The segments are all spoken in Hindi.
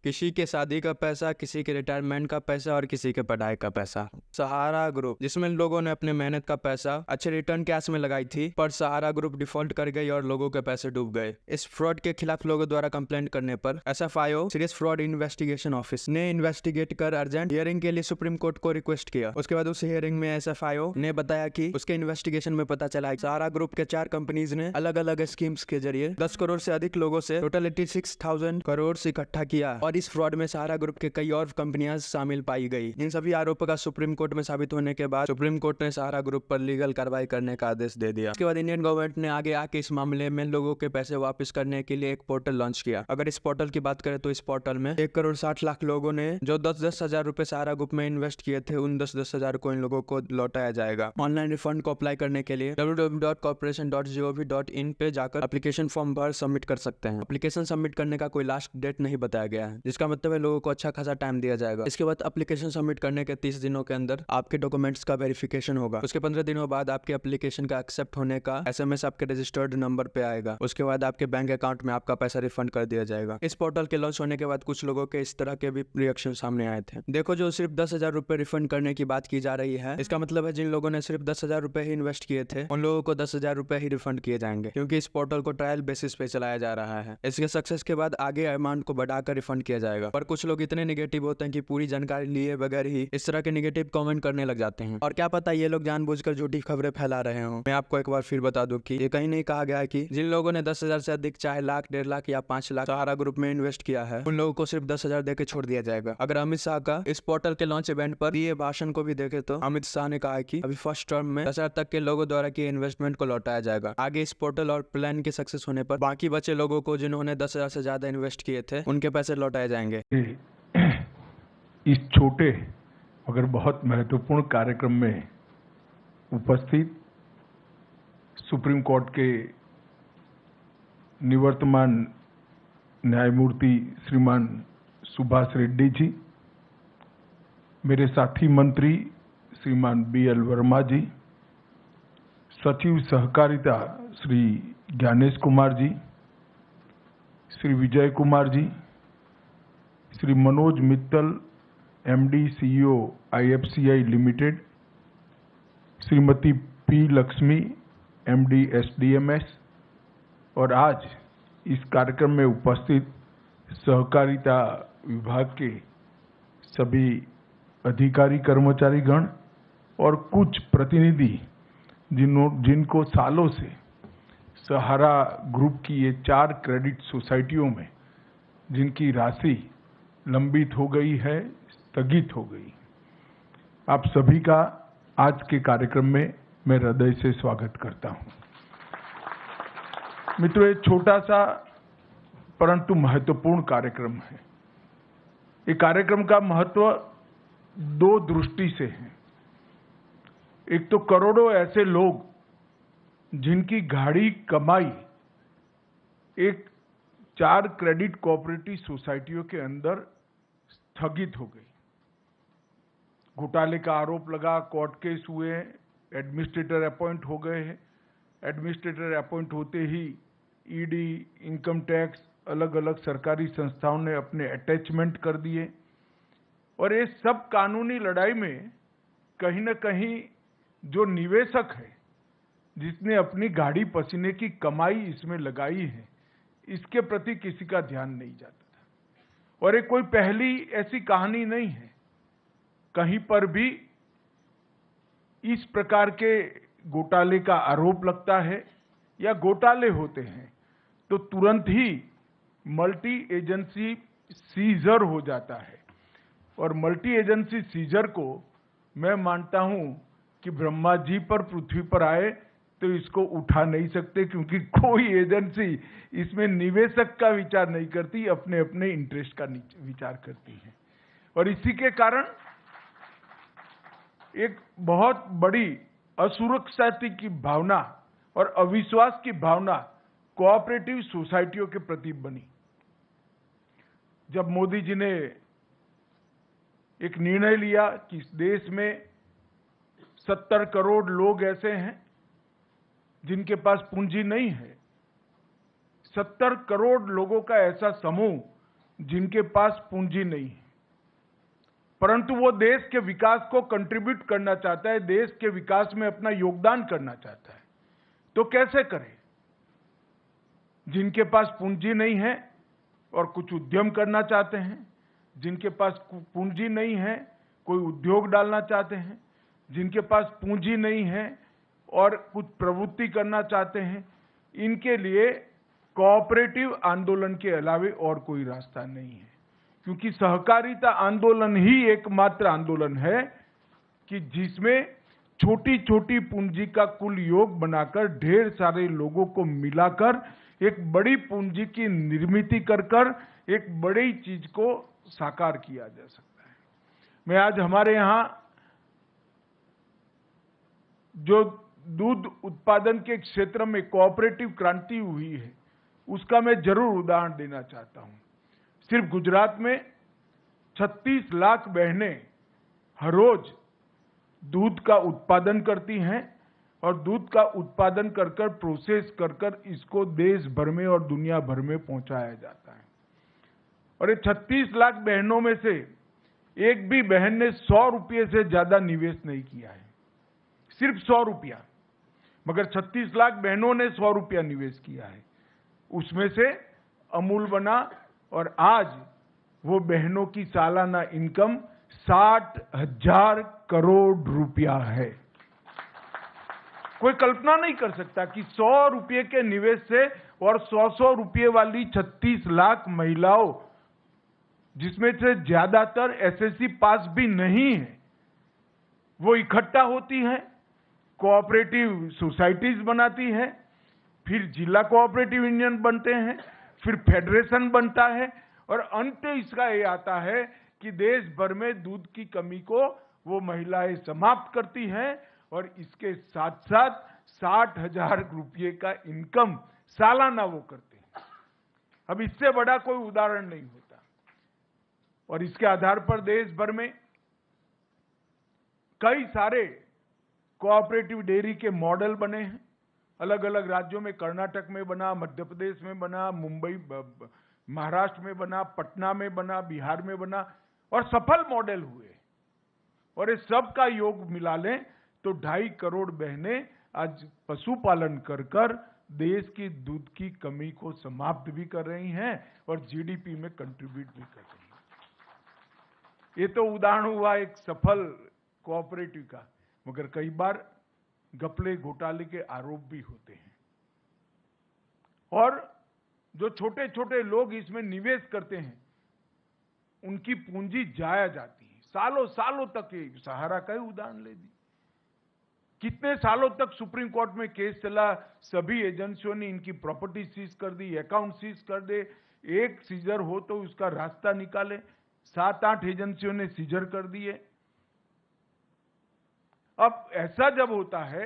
किसी के शादी का पैसा, किसी के रिटायरमेंट का पैसा और किसी के पढ़ाई का पैसा। सहारा ग्रुप, जिसमें लोगों ने अपने मेहनत का पैसा अच्छे रिटर्न कैश में लगाई थी, पर सहारा ग्रुप डिफॉल्ट कर गई और लोगों के पैसे डूब गए। इस फ्रॉड के खिलाफ लोगों द्वारा कंप्लेंट करने पर SFIO serious fraud investigation office ने इन्वेस्टिगेट कर अर्जेंट हियरिंग के लिए सुप्रीम कोर्ट को रिक्वेस्ट किया। उसके बाद उस हियरिंग में SFIO ने बताया कि उसके इन्वेस्टिगेशन में पता चला सहारा ग्रुप के 4 कंपनीज ने अलग अलग स्कीम्स के जरिए 10 करोड़ से अधिक लोगों से टोटल 86,000 करोड़ इकट्ठा किया और इस फ्रॉड में सहारा ग्रुप के कई और कंपनियां शामिल पाई गई। इन सभी आरोपों का सुप्रीम कोर्ट में साबित होने के बाद सुप्रीम कोर्ट ने सहारा ग्रुप पर लीगल कार्रवाई करने का आदेश दे दिया। उसके बाद इंडियन गवर्नमेंट ने आगे आके इस मामले में लोगों के पैसे वापस करने के लिए एक पोर्टल लॉन्च किया। अगर इस पोर्टल की बात करें तो इस पोर्टल में 1 करोड़ 60 लाख लोगों ने जो 10-10 हजार रुपए सहारा ग्रुप में इन्वेस्ट किए थे, उन 10-10 हजार को इन लोगों को लौटाया जाएगा। ऑनलाइन रिफंड को अप्लाई करने के लिए www.corporation.gov.in पे जाकर एप्लीकेशन फॉर्म भर सबमिट कर सकते हैं। एप्लीकेशन सबमिट करने का कोई लास्ट डेट नहीं बताया गया है, जिसका मतलब है लोगों को अच्छा खासा टाइम दिया जाएगा। इसके बाद एप्लीकेशन सबमिट करने के 30 दिनों के अंदर आपके डॉक्यूमेंट्स का वेरिफिकेशन होगा। उसके 15 दिनों बाद आपके एप्लीकेशन का एक्सेप्ट होने का SMS आपके रजिस्टर्ड नंबर पे आएगा। उसके बाद आपके बैंक अकाउंट में आपका पैसा रिफंड कर दिया जाएगा। इस पोर्टल के लॉन्च होने के बाद कुछ लोगों के इस तरह के भी रिएक्शन सामने आए थे। देखो, जो सिर्फ 10,000 रुपए रिफंड करने की बात की जा रही है, इसका मतलब है जिन लोगों ने सिर्फ 10,000 रुपए ही इन्वेस्ट किए थे, उन लोगों को 10,000 रुपए ही रिफंड किए जाएंगे, क्योंकि इस पोर्टल को ट्रायल बेसिस पे चलाया जा रहा है। इसके सक्सेस के बाद आगे अमाउंट को बढ़ाकर रिफंड किया जाएगा। पर कुछ लोग इतने निगेटिव होते हैं कि पूरी जानकारी लिए बगैर ही इस तरह के निगेटिव कमेंट करने लग जाते हैं। और क्या पता ये लोग जानबूझकर झूठी खबरें फैला रहे हों। मैं आपको एक बार फिर बता दूं कि ये कहीं नहीं कहा गया है कि जिन लोगों ने 10,000 से अधिक, चाहे लाख, 1.5 लाख या 5 लाख सहारा ग्रुप में इन्वेस्ट किया है, उन लोगों को सिर्फ 10,000 देकर छोड़ दिया जाएगा। अगर अमित शाह का इस पोर्टल के लॉन्च इवेंट पर दिए भाषण को भी देखे तो अमित शाह ने कहा कि अभी फर्स्ट टर्म में 10,000 तक के लोगों द्वारा किए इन्वेस्टमेंट को लौटाया जाएगा। आगे इस पोर्टल और प्लान के सक्सेस होने पर बाकी बचे लोगों को जिन्होंने 10,000 से ज्यादा इन्वेस्ट किए थे, उनके पैसे लौटाए जाएंगे। इस छोटे मगर बहुत महत्वपूर्ण कार्यक्रम में उपस्थित सुप्रीम कोर्ट के निवर्तमान न्यायमूर्ति श्रीमान सुभाष रेड्डी जी, मेरे साथी मंत्री श्रीमान BL वर्मा जी, सचिव सहकारिता Shri Gyanesh Kumar ji, Shri Vijay Kumar ji, Shri Manoj Mittal MD CEO IFCI limited, Shrimati P Lakshmi MD SDMS, और आज इस कार्यक्रम में उपस्थित सहकारिता विभाग के सभी अधिकारी कर्मचारी गण और कुछ प्रतिनिधि जिनको सालों से सहारा ग्रुप की ये 4 क्रेडिट सोसाइटियों में जिनकी राशि लंबित हो गई है, स्थगित हो गई, आप सभी का आज के कार्यक्रम में मैं हृदय से स्वागत करता हूं। मित्रों, ये छोटा सा परंतु महत्वपूर्ण कार्यक्रम है। ये कार्यक्रम का महत्व 2 दृष्टि से है। एक तो करोड़ों ऐसे लोग जिनकी गाढ़ी कमाई एक 4 क्रेडिट कोऑपरेटिव सोसाइटियों के अंदर स्थगित हो गई। घोटाले का आरोप लगा, कोर्ट केस हुए, एडमिनिस्ट्रेटर अपॉइंट हो गए हैं। एडमिनिस्ट्रेटर अपॉइंट होते ही ED, इनकम टैक्स, अलग अलग सरकारी संस्थाओं ने अपने अटैचमेंट कर दिए। और ये सब कानूनी लड़ाई में कहीं न कहीं जो निवेशक है, जिसने अपनी गाढ़ी पसीने की कमाई इसमें लगाई है, इसके प्रति किसी का ध्यान नहीं जाता था। और ये कोई पहली ऐसी कहानी नहीं है। कहीं पर भी इस प्रकार के घोटाले का आरोप लगता है या घोटाले होते हैं तो तुरंत ही मल्टी एजेंसी सीजर हो जाता है। और मल्टी एजेंसी सीजर को मैं मानता हूं कि ब्रह्मा जी पर पृथ्वी पर आए तो इसको उठा नहीं सकते, क्योंकि कोई एजेंसी इसमें निवेशक का विचार नहीं करती, अपने अपने इंटरेस्ट का विचार करती है। और इसी के कारण एक बहुत बड़ी असुरक्षा की भावना और अविश्वास की भावना कोऑपरेटिव सोसाइटियों के प्रति बनी। जब मोदी जी ने एक निर्णय लिया कि इस देश में 70 करोड़ लोग ऐसे हैं जिनके पास पूंजी नहीं है, 70 करोड़ लोगों का ऐसा समूह जिनके पास पूंजी नहीं है, परंतु वो देश के विकास को कंट्रीब्यूट करना चाहता है, देश के विकास में अपना योगदान करना चाहता है, तो कैसे करे? जिनके पास पूंजी नहीं है और कुछ उद्यम करना चाहते हैं, जिनके पास पूंजी नहीं है कोई उद्योग डालना चाहते हैं, जिनके पास पूंजी नहीं है और कुछ प्रवृत्ति करना चाहते हैं, इनके लिए कोऑपरेटिव आंदोलन के अलावे और कोई रास्ता नहीं है। क्योंकि सहकारिता आंदोलन ही एकमात्र आंदोलन है कि जिसमें छोटी छोटी पूंजी का कुल योग बनाकर ढेर सारे लोगों को मिलाकर एक बड़ी पूंजी की निर्मित कर एक बड़ी चीज को साकार किया जा सकता है। मैं आज हमारे यहां जो दूध उत्पादन के क्षेत्र में कोऑपरेटिव क्रांति हुई है, उसका मैं जरूर उदाहरण देना चाहता हूं। सिर्फ गुजरात में 36 लाख बहनें हर रोज दूध का उत्पादन करती हैं और दूध का उत्पादन कर प्रोसेस कर इसको देश भर में और दुनिया भर में पहुंचाया जाता है। और ये 36 लाख बहनों में से एक भी बहन ने 100 रुपये से ज्यादा निवेश नहीं किया है, सिर्फ 100 रुपया, मगर 36 लाख बहनों ने 100 रुपया निवेश किया है। उसमें से अमूल बना और आज वो बहनों की सालाना इनकम 60,000 करोड़ रुपया है। कोई कल्पना नहीं कर सकता कि 100 रुपये के निवेश से और 100 रुपये वाली 36 लाख महिलाओं, जिसमें से ज्यादातर एसएससी पास भी नहीं है, वो इकट्ठा होती हैं, कोऑपरेटिव सोसाइटीज बनाती हैं, फिर जिला कोऑपरेटिव यूनियन बनते हैं, फिर फेडरेशन बनता है और अंत इसका ये आता है कि देश भर में दूध की कमी को वो महिलाएं समाप्त करती हैं और इसके साथ साथ 60,000 रुपये का इनकम सालाना वो करते हैं। अब इससे बड़ा कोई उदाहरण नहीं होता। और इसके आधार पर देश भर में कई सारे कोऑपरेटिव डेयरी के मॉडल बने हैं। अलग अलग राज्यों में, कर्नाटक में बना, मध्य प्रदेश में बना, मुंबई महाराष्ट्र में बना, पटना में बना, बिहार में बना और सफल मॉडल हुए। और ये सब का योग मिला लें तो 2.5 करोड़ बहनें आज पशुपालन कर देश की दूध की कमी को समाप्त भी कर रही हैं और जीडीपी में कंट्रीब्यूट भी कर रही हैं। ये तो उदाहरण हुआ एक सफल कोऑपरेटिव का, मगर कई बार घपले घोटाले के आरोप भी होते हैं और जो छोटे छोटे लोग इसमें निवेश करते हैं उनकी पूंजी जाया जाती है। सालों सालों तक, सहारा का ही उदाहरण ले दी, कितने सालों तक सुप्रीम कोर्ट में केस चला, सभी एजेंसियों ने इनकी प्रॉपर्टी सीज कर दी, अकाउंट सीज कर दे, एक सीजर हो तो उसका रास्ता निकाले, 7-8 एजेंसियों ने सीजर कर दिए। अब ऐसा जब होता है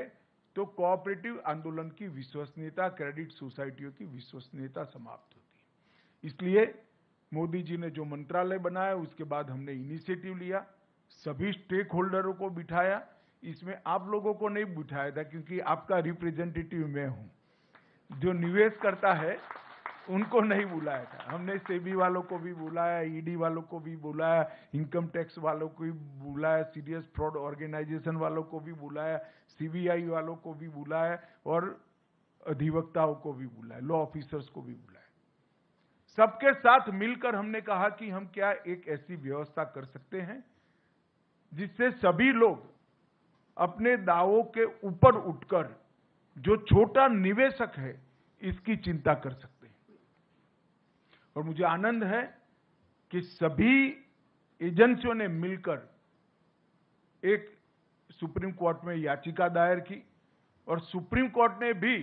तो कोऑपरेटिव आंदोलन की विश्वसनीयता, क्रेडिट सोसाइटियों की विश्वसनीयता समाप्त होती है। इसलिए मोदी जी ने जो मंत्रालय बनाया उसके बाद हमने इनिशिएटिव लिया, सभी स्टेक होल्डरों को बिठाया। इसमें आप लोगों को नहीं बिठाया था क्योंकि आपका रिप्रेजेंटेटिव मैं हूं। जो निवेश करता है उनको नहीं बुलाया था। हमने सेबी वालों को भी बुलाया, ईडी वालों को भी बुलाया, इनकम टैक्स वालों को भी बुलाया, सीरियस फ्रॉड ऑर्गेनाइजेशन वालों को भी बुलाया, सीबीआई वालों को भी बुलाया और अधिवक्ताओं को भी बुलाया, लॉ ऑफिसर्स को भी बुलाया। सबके साथ मिलकर हमने कहा कि हम क्या एक ऐसी व्यवस्था कर सकते हैं जिससे सभी लोग अपने दावों के ऊपर उठकर जो छोटा निवेशक है इसकी चिंता कर सकते हैं। और मुझे आनंद है कि सभी एजेंसियों ने मिलकर एक सुप्रीम कोर्ट में याचिका दायर की और सुप्रीम कोर्ट ने भी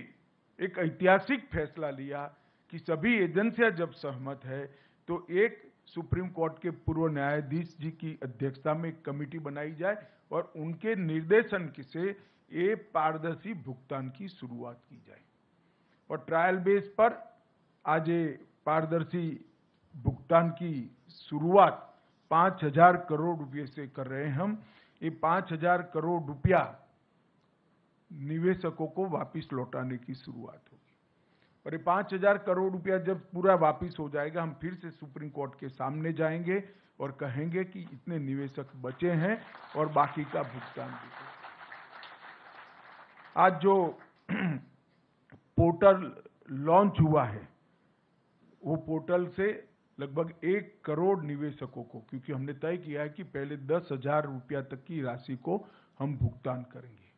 एक ऐतिहासिक फैसला लिया कि सभी एजेंसियां जब सहमत है तो एक सुप्रीम कोर्ट के पूर्व न्यायाधीश जी की अध्यक्षता में एक कमेटी बनाई जाए और उनके निर्देशन से ये पारदर्शी भुगतान की शुरुआत की जाए। और ट्रायल बेस पर आज ये पारदर्शी भुगतान की शुरुआत 5,000 करोड़ रुपए से कर रहे हैं हम। ये 5,000 करोड़ रुपया निवेशकों को वापस लौटाने की शुरुआत होगी। और ये 5,000 करोड़ रुपया जब पूरा वापिस हो जाएगा, हम फिर से सुप्रीम कोर्ट के सामने जाएंगे और कहेंगे कि इतने निवेशक बचे हैं और बाकी का भुगतान दीजिए। आज जो पोर्टल लॉन्च हुआ है, वो पोर्टल से लगभग 1 करोड़ निवेशकों को, क्योंकि हमने तय किया है कि पहले 10,000 रुपया तक की राशि को हम भुगतान करेंगे।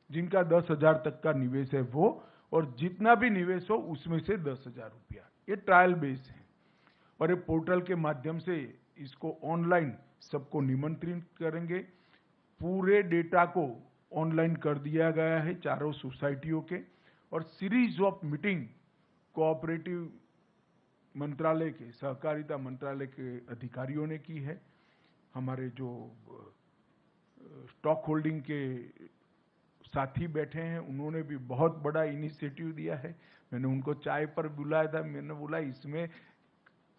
जिनका 10,000 तक का निवेश है वो, और जितना भी निवेश हो उसमें से 10,000 रुपया, ये ट्रायल बेस है। और ये पोर्टल के माध्यम से इसको ऑनलाइन सबको निमंत्रित करेंगे। पूरे डेटा को ऑनलाइन कर दिया गया है चारों सोसाइटियों के, और सीरीज ऑफ मीटिंग कोऑपरेटिव मंत्रालय के, सहकारिता मंत्रालय के अधिकारियों ने की है। हमारे जो स्टॉक होल्डिंग के साथी बैठे हैं, उन्होंने भी बहुत बड़ा इनिशिएटिव दिया है। मैंने उनको चाय पर बुलाया था, मैंने बोला इसमें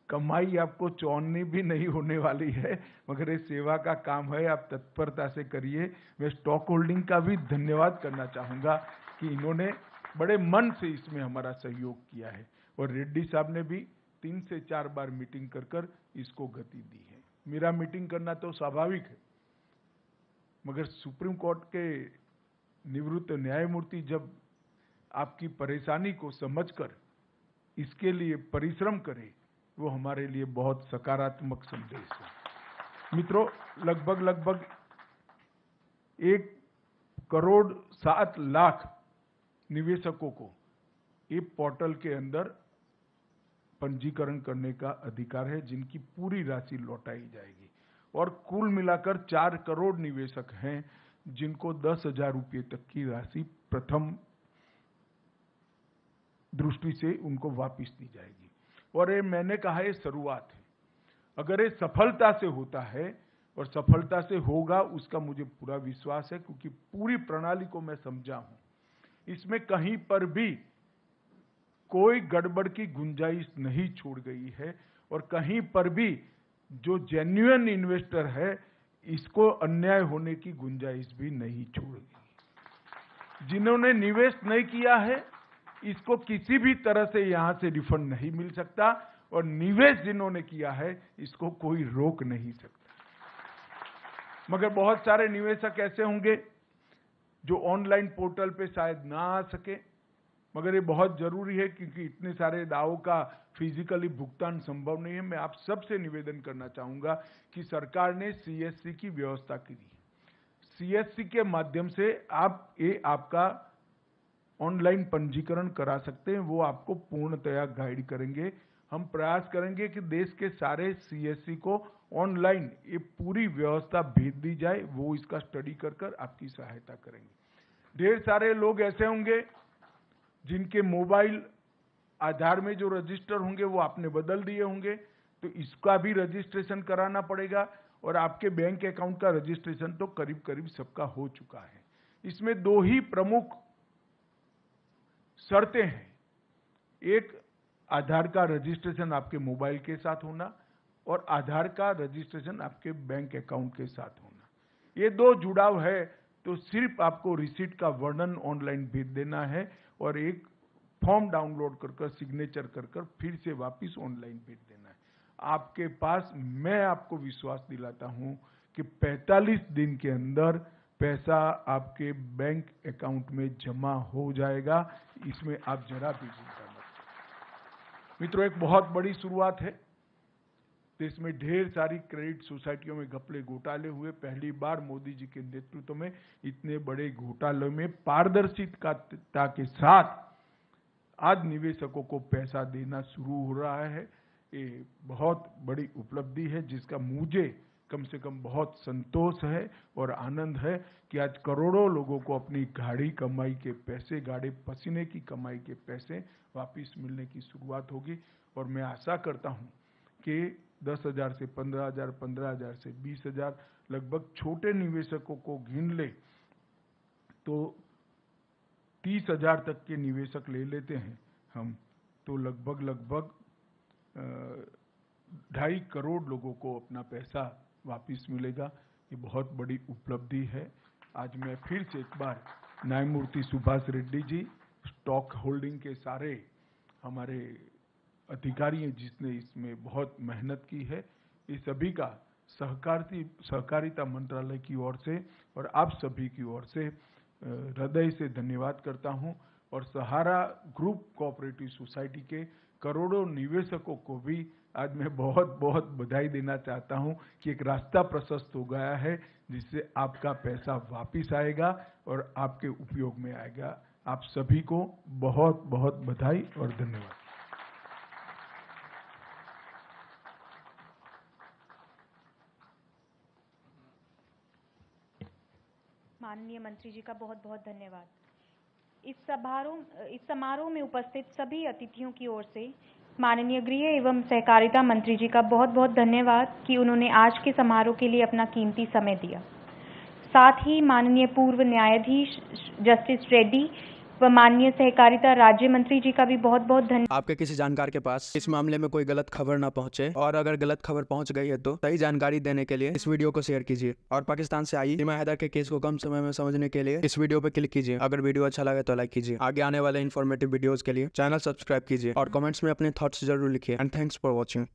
कमाई आपको चौनी भी नहीं होने वाली है, मगर ये सेवा का काम है, आप तत्परता से करिए। मैं स्टॉक होल्डिंग का भी धन्यवाद करना चाहूँगा कि इन्होंने बड़े मन से इसमें हमारा सहयोग किया है, और रेड्डी साहब ने भी 3 से 4 बार मीटिंग कर इसको गति दी है। मेरा मीटिंग करना तो स्वाभाविक है, मगर सुप्रीम कोर्ट के निवृत्त न्यायमूर्ति जब आपकी परेशानी को समझकर इसके लिए परिश्रम करे, वो हमारे लिए बहुत सकारात्मक संदेश है। मित्रों, लगभग 1 करोड़ 7 लाख निवेशकों को ये पोर्टल के अंदर पंजीकरण करने का अधिकार है, जिनकी पूरी राशि लौटाई जाएगी। और कुल मिलाकर 4 करोड़ निवेशक हैं जिनको 10,000 रुपये तक की राशि प्रथम दृष्टि से उनको वापस दी जाएगी। और ये मैंने कहा, ये शुरुआत है। अगर ये सफलता से होता है, और सफलता से होगा, उसका मुझे पूरा विश्वास है, क्योंकि पूरी प्रणाली को मैं समझा हूं। इसमें कहीं पर भी कोई गड़बड़ की गुंजाइश नहीं छोड़ गई है, और कहीं पर भी जो जेन्युइन इन्वेस्टर है, इसको अन्याय होने की गुंजाइश भी नहीं छोड़ गई। जिन्होंने निवेश नहीं किया है, इसको किसी भी तरह से यहां से रिफंड नहीं मिल सकता, और निवेश जिन्होंने किया है, इसको कोई रोक नहीं सकता। मगर बहुत सारे निवेशक ऐसे होंगे जो ऑनलाइन पोर्टल पे शायद ना आ सके, मगर ये बहुत जरूरी है, क्योंकि इतने सारे दावों का फिजिकली भुगतान संभव नहीं है। मैं आप सबसे निवेदन करना चाहूंगा कि सरकार ने सीएससी की व्यवस्था की है। सीएससी के माध्यम से आप आपका ऑनलाइन पंजीकरण करा सकते हैं, वो आपको पूर्णतया गाइड करेंगे। हम प्रयास करेंगे कि देश के सारे सीएससी को ऑनलाइन ये पूरी व्यवस्था भेज दी जाए, वो इसका स्टडी कर आपकी सहायता करेंगे। ढेर सारे लोग ऐसे होंगे जिनके मोबाइल आधार में जो रजिस्टर होंगे वो आपने बदल दिए होंगे, तो इसका भी रजिस्ट्रेशन कराना पड़ेगा। और आपके बैंक अकाउंट का रजिस्ट्रेशन तो करीब सबका हो चुका है। इसमें 2 ही प्रमुख शर्तें हैं। एक, आधार का रजिस्ट्रेशन आपके मोबाइल के साथ होना, और आधार का रजिस्ट्रेशन आपके बैंक अकाउंट के साथ होना। ये 2 जुड़ाव है, तो सिर्फ आपको रिसीट का वर्णन ऑनलाइन भेज देना है, और एक फॉर्म डाउनलोड कर सिग्नेचर कर फिर से वापस ऑनलाइन भेज देना है। आपके पास, मैं आपको विश्वास दिलाता हूं कि 45 दिन के अंदर पैसा आपके बैंक अकाउंट में जमा हो जाएगा। इसमें आप जरा भी चिंता मत करें। मित्रों, एक बहुत बड़ी शुरुआत है। देश में ढेर सारी क्रेडिट सोसाइटियों में घपले घोटाले हुए। पहली बार मोदी जी के नेतृत्व में इतने बड़े घोटालों में पारदर्शिता के साथ आज निवेशकों को पैसा देना शुरू हो रहा है। ये बहुत बड़ी उपलब्धि है, जिसका मुझे कम से कम बहुत संतोष है और आनंद है कि आज करोड़ों लोगों को अपनी गाढ़ी कमाई के पैसे, गाढ़े पसीने की कमाई के पैसे वापस मिलने की शुरुआत होगी। और मैं आशा करता हूं कि 10,000 से 15,000, 15,000 से 20,000, लगभग छोटे निवेशकों को गिन ले तो 30,000 तक के निवेशक ले लेते हैं हम, तो लगभग 2.5 करोड़ लोगों को अपना पैसा वापस मिलेगा। ये बहुत बड़ी उपलब्धि है। आज मैं फिर से एक बार न्यायमूर्ति सुभाष रेड्डी जी, स्टॉक होल्डिंग के सारे हमारे अधिकारी हैं जिसने इसमें बहुत मेहनत की है, इस सभी का सहकारिता मंत्रालय की ओर से और आप सभी की ओर से हृदय से धन्यवाद करता हूं। और सहारा ग्रुप कोऑपरेटिव सोसाइटी के करोड़ों निवेशकों को भी आज मैं बहुत बहुत बधाई देना चाहता हूं कि एक रास्ता प्रशस्त हो गया है जिससे आपका पैसा वापिस आएगा और आपके उपयोग में आएगा। आप सभी को बहुत बहुत बधाई और धन्यवाद। माननीय मंत्री जी का बहुत बहुत धन्यवाद। इस समारोह में उपस्थित सभी अतिथियों की ओर से माननीय गृह एवं सहकारिता मंत्री जी का बहुत बहुत धन्यवाद कि उन्होंने आज के समारोह के लिए अपना कीमती समय दिया। साथ ही माननीय पूर्व न्यायाधीश जस्टिस रेड्डी व माननीय सहकारिता राज्य मंत्री जी का भी बहुत बहुत धन्यवाद। आपके किसी जानकार के पास इस मामले में कोई गलत खबर ना पहुंचे, और अगर गलत खबर पहुंच गई है तो सही जानकारी देने के लिए इस वीडियो को शेयर कीजिए। और पाकिस्तान से आई सीमा हैदर के केस को कम समय में समझने के लिए इस वीडियो पे क्लिक कीजिए। अगर वीडियो अच्छा लगे तो लाइक कीजिए। आगे आने वाले इन्फॉर्मेटिव वीडियोज के लिए चैनल सब्सक्राइब कीजिए और कमेंट्स में अपने थॉट्स जरूर लिखिए। And thanks for watching.